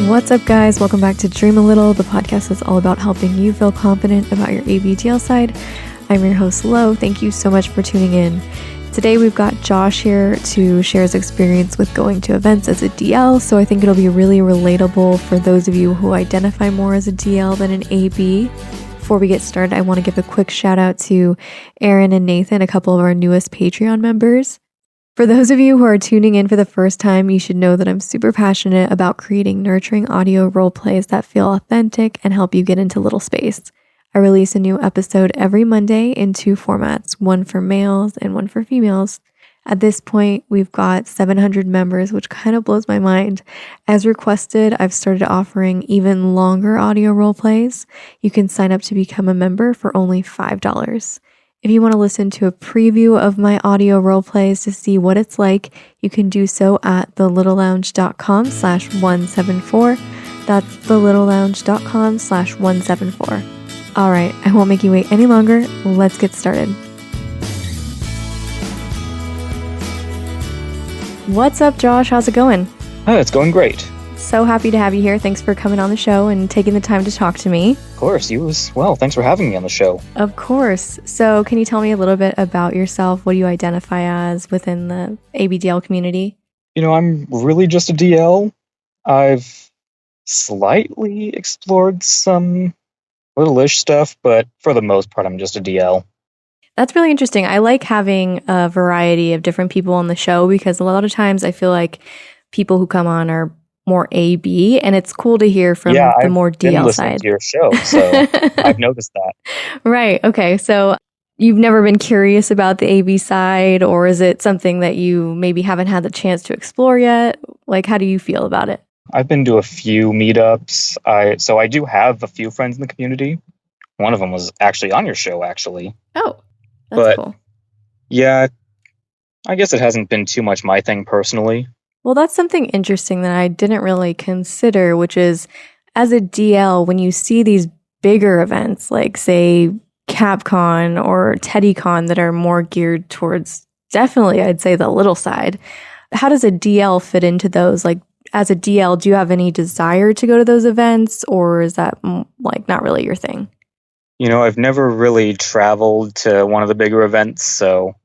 What's up, guys? Welcome back to Dream a Little, the podcast that's all about helping you feel confident about your ABDL side. I'm your host, Lo. Thank you so much for tuning in. Today, we've got Josh here to share his experience with going to events as a DL, so I think it'll be really relatable for those of you who identify more as a DL than an AB. Before we get started, I want to give a quick shout out to Aaron and Nathan, a couple of our newest Patreon members. For those of you who are tuning in for the first time, you should know that I'm super passionate about creating nurturing audio role plays that feel authentic and help you get into little space. I release a new episode every Monday in two formats, one for males and one for females. At this point, we've got 700 members, which kind of blows my mind. As requested, I've started offering even longer audio role plays. You can sign up to become a member for only $5. If you want to listen to a preview of my audio role plays to see what it's like, you can do so at thelittlelounge.com/174. That's thelittlelounge.com/174. All right, I won't make you wait any longer. Let's get started. What's up, Josh? How's it going? Oh, it's going great. So happy to have you here. Thanks for coming on the show and taking the time to talk to me. Of course, you as well. Thanks for having me on the show. Of course. So can you tell me a little bit about yourself? What do you identify as within the ABDL community? I'm really just a DL. I've slightly explored some little-ish stuff, but for the most part, I'm just a DL. That's really interesting. I like having a variety of different people on the show because a lot of times I feel like people who come on are more AB, and it's cool to hear from the more DL side. To your show, so I've noticed that. Right. Okay. So you've never been curious about the AB side, or is it something that you maybe haven't had the chance to explore yet? Like, how do you feel about it? I've been to a few meetups. So I do have a few friends in the community. One of them was actually on your show, actually. Oh, that's cool. Yeah, I guess it hasn't been too much my thing personally. Well, that's something interesting that I didn't really consider, which is as a DL, when you see these bigger events like, say, CapCon or TeddyCon that are more geared towards definitely, I'd say, the little side, how does a DL fit into those? Like, as a DL, do you have any desire to go to those events, or is that not really your thing? I've never really traveled to one of the bigger events, so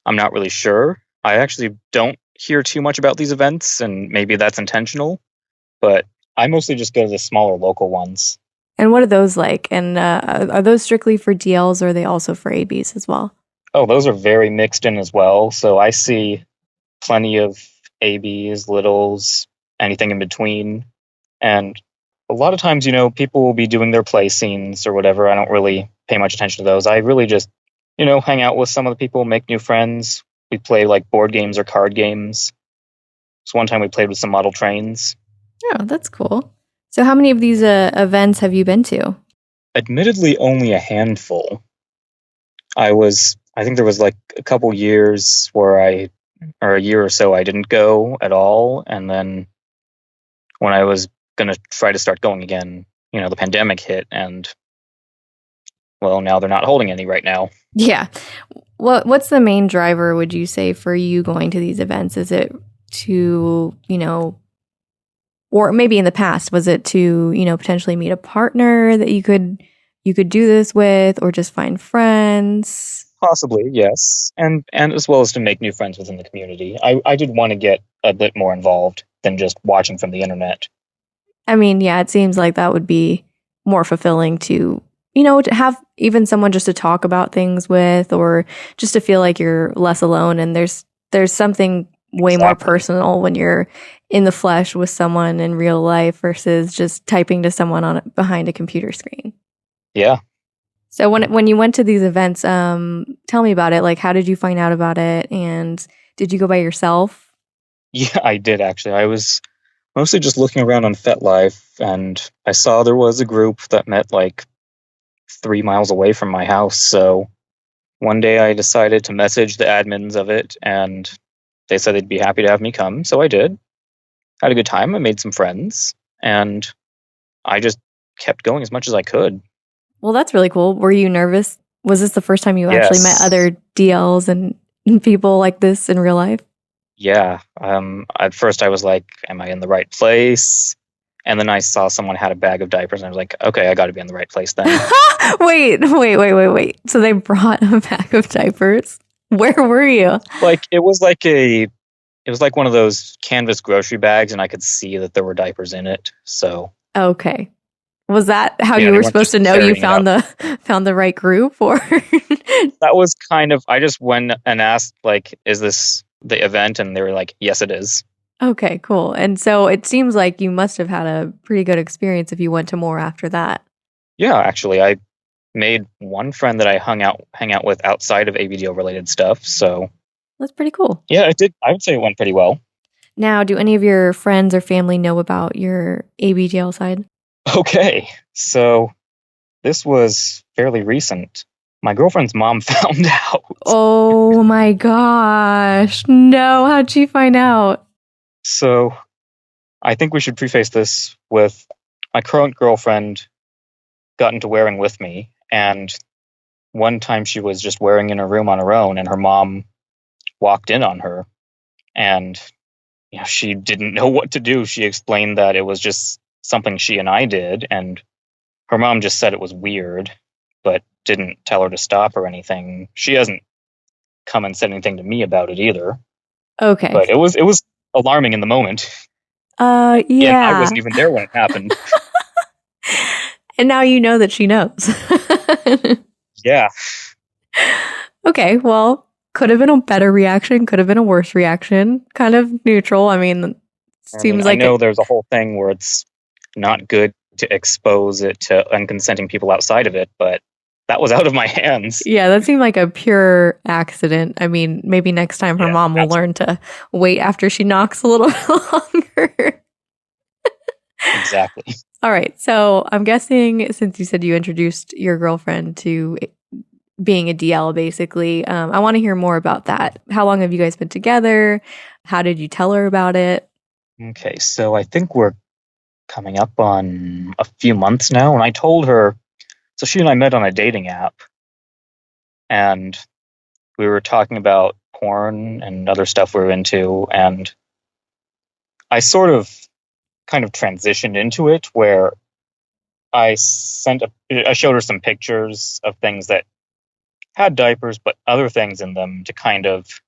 I'm not really sure. I actually don't hear too much about these events, and maybe that's intentional, but I mostly just go to the smaller local ones. And what are those like? And are those strictly for DLs, or are they also for ABs as well? Oh, those are very mixed in as well. So I see plenty of ABs, littles, anything in between. And a lot of times, people will be doing their play scenes or whatever. I don't really pay much attention to those. I really just, hang out with some of the people, make new friends. We play like board games or card games. So one time we played with some model trains. Oh, that's cool. So how many of these events have you been to? Admittedly, only a handful. I think there was like a couple years or a year or so I didn't go at all. And then when I was going to try to start going again, the pandemic hit, and well, now they're not holding any right now. Yeah. What's the main driver, would you say, for you going to these events? Is it to, or maybe in the past, was it to, potentially meet a partner that you could do this with, or just find friends? Possibly, yes. And as well as to make new friends within the community. I did want to get a bit more involved than just watching from the internet. I mean, yeah, it seems like that would be more fulfilling to to have even someone just to talk about things with, or just to feel like you're less alone. And there's something way more personal when you're in the flesh with someone in real life versus just typing to someone behind a computer screen. Yeah. So when you went to these events, tell me about it. Like, how did you find out about it? And did you go by yourself? Yeah, I did actually. I was mostly just looking around on FetLife, and I saw there was a group that met like 3 miles away from my house. So one day I decided to message the admins of it, and they said they'd be happy to have me come. So I did. Had a good time. I made some friends, and I just kept going as much as I could. Well, that's really cool. Were you nervous? Was this the first time you actually met other DLs and people like this in real life? Yeah. At first I was like, am I in the right place? And then I saw someone had a bag of diapers, and I was like, okay, I got to be in the right place then. Wait. So they brought a bag of diapers. Where were you? It was like one of those canvas grocery bags, and I could see that there were diapers in it. So okay, was that how Yeah, you they were weren't supposed just to know you carrying it found the right group, or? that was kind of, I just went and asked, like, is this the event? And they were like, yes, it is. Okay, cool. And so it seems like you must have had a pretty good experience if you went to more after that. Yeah, actually, I made one friend that I hang out with outside of ABDL related stuff. So That's pretty cool. yeah, it did. I would say it went pretty well. Now, do any of your friends or family know about your ABDL side? Okay, so this was fairly recent. My girlfriend's mom found out. Oh my gosh. No, how'd she find out? So I think we should preface this with my current girlfriend got into wearing with me, and one time she was just wearing in her room on her own, and her mom walked in on her, and she didn't know what to do. She explained that it was just something she and I did, and her mom just said it was weird, but didn't tell her to stop or anything. She hasn't come and said anything to me about it either. Okay. But it was alarming in the moment. Yeah. And I wasn't even there when it happened. And now you know that she knows. Yeah. Okay, well, could have been a better reaction, could have been a worse reaction. Kind of neutral. I mean, I know there's a whole thing where it's not good to expose it to unconsenting people outside of it, but that was out of my hands. Yeah, that seemed like a pure accident. I mean, maybe next time her mom will learn to wait after she knocks a little longer. Exactly. All right. So I'm guessing since you said you introduced your girlfriend to being a DL, basically, I want to hear more about that. How long have you guys been together? How did you tell her about it? Okay, so I think we're coming up on a few months now. And I told her, so she and I met on a dating app, and we were talking about porn and other stuff we were into, and I sort of kind of transitioned into it where I showed her some pictures of things that had diapers but other things in them to kind of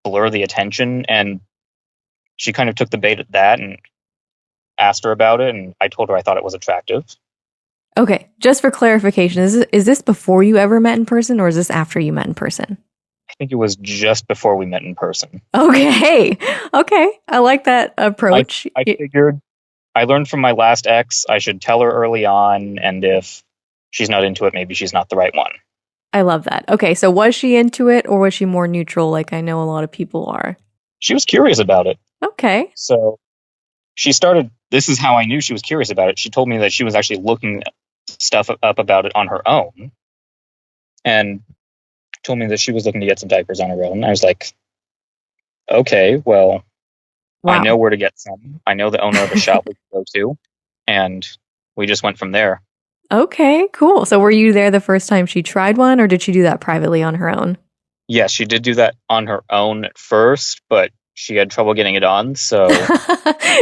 blur the attention, and she kind of took the bait at that and asked her about it, and I told her I thought it was attractive. Okay, just for clarification, is this before you ever met in person, or is this after you met in person? I think it was just before we met in person. Okay, I like that approach. I figured I learned from my last ex I should tell her early on, and if she's not into it, maybe she's not the right one. I love that. Okay, so was she into it, or was she more neutral like I know a lot of people are? She was curious about it. Okay. So this is how I knew she was curious about it. She told me that she was actually looking stuff up about it on her own, and told me that she was looking to get some diapers on her own. I was like, okay, well, wow. I know where to get some. I know the owner of a shop we can go to, and we just went from there. Okay, cool. So were you there the first time she tried one, or did she do that privately on her own? Yes, she did do that on her own at first, but she had trouble getting it on, so...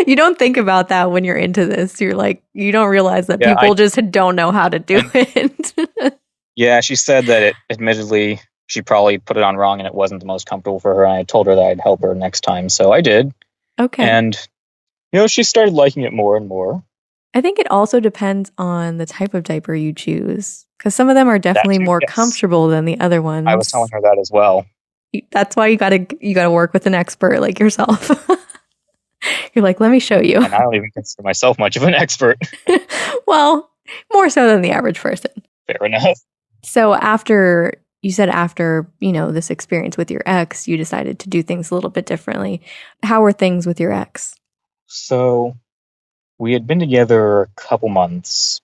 You don't think about that when you're into this. You're like, you don't realize that people just don't know how to do it. Yeah, she said that admittedly, she probably put it on wrong and it wasn't the most comfortable for her, and I told her that I'd help her next time, so I did. Okay. And, she started liking it more and more. I think it also depends on the type of diaper you choose, because some of them are definitely more comfortable than the other ones. I was telling her that as well. That's why you gotta work with an expert like yourself. You're like, let me show you. And I don't even consider myself much of an expert. Well, more so than the average person. Fair enough. So after this experience with your ex, you decided to do things a little bit differently. How were things with your ex? So we had been together a couple months,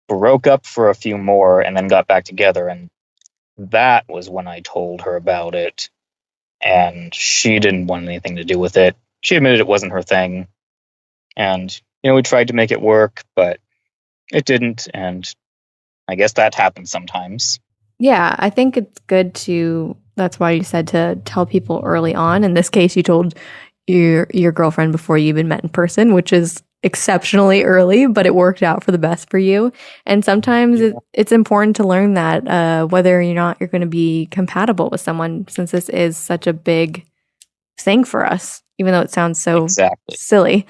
broke up for a few more, and then got back together. And that was when I told her about it. And she didn't want anything to do with it. She admitted it wasn't her thing. And, we tried to make it work, but it didn't. And I guess that happens sometimes. Yeah, I think it's good that's why you said to tell people early on. In this case, you told your girlfriend before you even met in person, which is exceptionally early, but it worked out for the best for you. And sometimes it's important to learn that whether or not you're going to be compatible with someone, since this is such a big thing for us, even though it sounds so silly.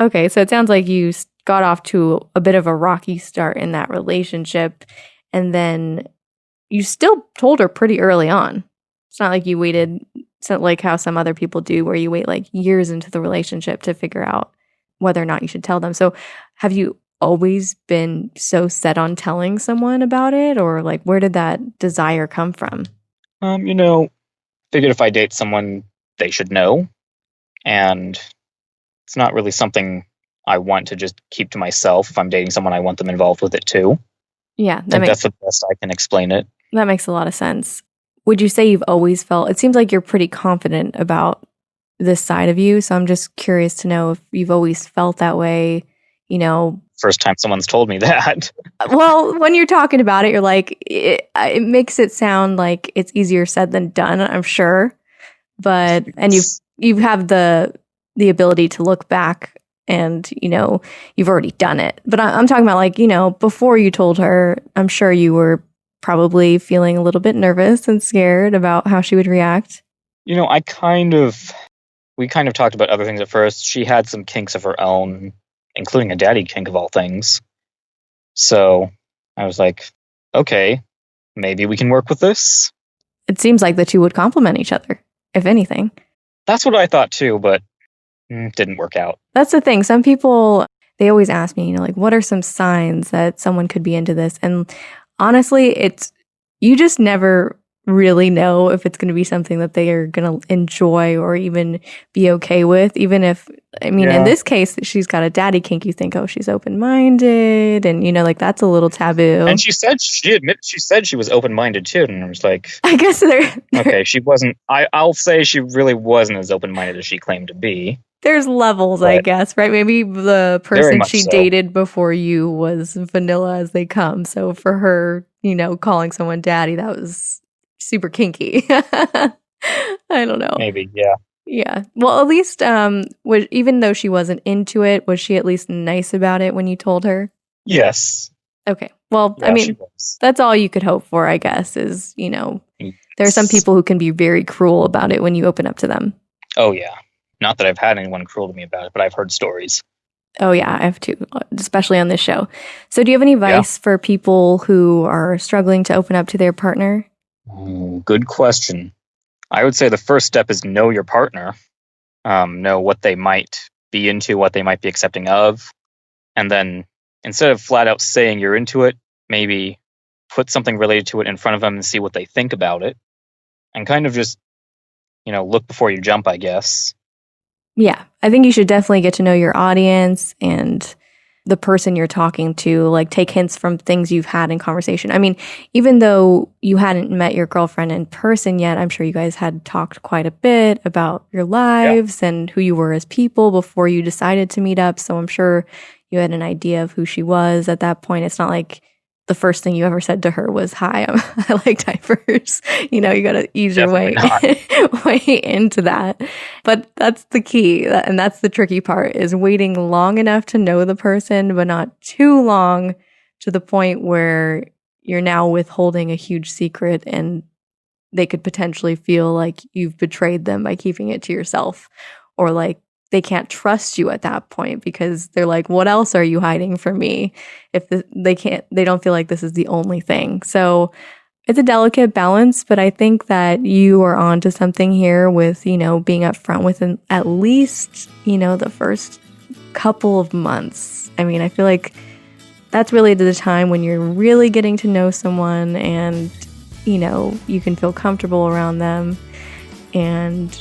Okay, so it sounds like you got off to a bit of a rocky start in that relationship, and then you still told her pretty early on. It's not like you waited, like how some other people do, where you wait like years into the relationship to figure out whether or not you should tell them. So have you always been so set on telling someone about it, or like where did that desire come from? Figured if I date someone, they should know. And it's not really something I want to just keep to myself. If I'm dating someone, I want them involved with it too. Yeah, that's the best I can explain it. That makes a lot of sense. Would you say you've always felt, it seems like you're pretty confident about this side of you. So I'm just curious to know if you've always felt that way, First time someone's told me that. Well, when you're talking about it, you're like, it makes it sound like it's easier said than done, I'm sure. And you have the ability to look back and, you've already done it. But I'm talking about like, before you told her, I'm sure you were probably feeling a little bit nervous and scared about how she would react. We kind of talked about other things at first. She had some kinks of her own, including a daddy kink of all things. So I was like, okay, maybe we can work with this. It seems like the two would complement each other, if anything. That's what I thought too, but didn't work out. That's the thing. Some people, they always ask me, like, what are some signs that someone could be into this? And honestly, you just never really know if it's going to be something that they are going to enjoy or even be okay with. Even if, in this case, she's got a daddy kink, you think, oh, she's open-minded. And, like that's a little taboo. And she said she was open-minded too. And I was like, I guess okay, she wasn't, I'll say she really wasn't as open-minded as she claimed to be. There's levels, I guess, right? Maybe the person she dated before you was vanilla as they come. So for her, calling someone daddy, that was super kinky. I don't know. Maybe, yeah. Yeah. Well, at least, even though she wasn't into it, was she at least nice about it when you told her? Yes. Okay. Well, yeah, she was. That's all you could hope for, I guess, is, there are some people who can be very cruel about it when you open up to them. Oh, yeah. Not that I've had anyone cruel to me about it, but I've heard stories. Oh, yeah, I have too, especially on this show. So do you have any advice for people who are struggling to open up to their partner? Good question. I would say the first step is know your partner. Know what they might be into, what they might be accepting of. And then instead of flat out saying you're into it, maybe put something related to it in front of them and see what they think about it. And kind of just, look before you jump, I guess. Yeah, I think you should definitely get to know your audience and the person you're talking to, like take hints from things you've had in conversation. Even though you hadn't met your girlfriend in person yet, I'm sure you guys had talked quite a bit about your lives and who you were as people before you decided to meet up. So I'm sure you had an idea of who she was at that point. It's not like the first thing you ever said to her was, hi, I like diapers. You got to ease your way into that. But that's the key. And that's the tricky part, is waiting long enough to know the person, but not too long to the point where you're now withholding a huge secret and they could potentially feel like you've betrayed them by keeping it to yourself, or like they can't trust you at that point because they're like, what else are you hiding from me? If they don't feel like this is the only thing. So it's a delicate balance, but I think that you are onto something here with, being upfront with at least, the first couple of months. I feel like that's really the time when you're really getting to know someone and, you can feel comfortable around them and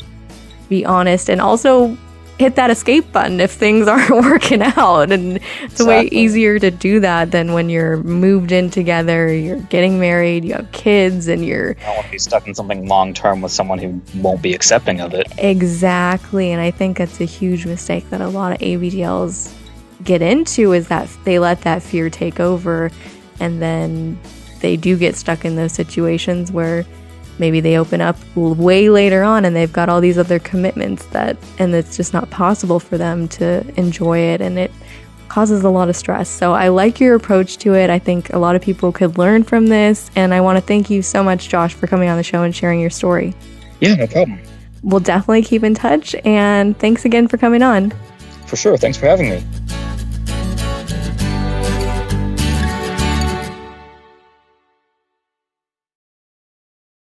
be honest, and also hit that escape button if things aren't working out. And it's way easier to do that than when you're moved in together, you're getting married, you have kids, and you're... I don't want to be stuck in something long-term with someone who won't be accepting of it. Exactly. And I think that's a huge mistake that a lot of ABDLs get into, is that they let that fear take over, and then they do get stuck in those situations where maybe they open up way later on and they've got all these other commitments and it's just not possible for them to enjoy it, and it causes a lot of stress. So I like your approach to it. I think a lot of people could learn from this, and I want to thank you so much, Josh, for coming on the show and sharing your story. Yeah, no problem. We'll definitely keep in touch, and thanks again for coming on. For sure. Thanks for having me.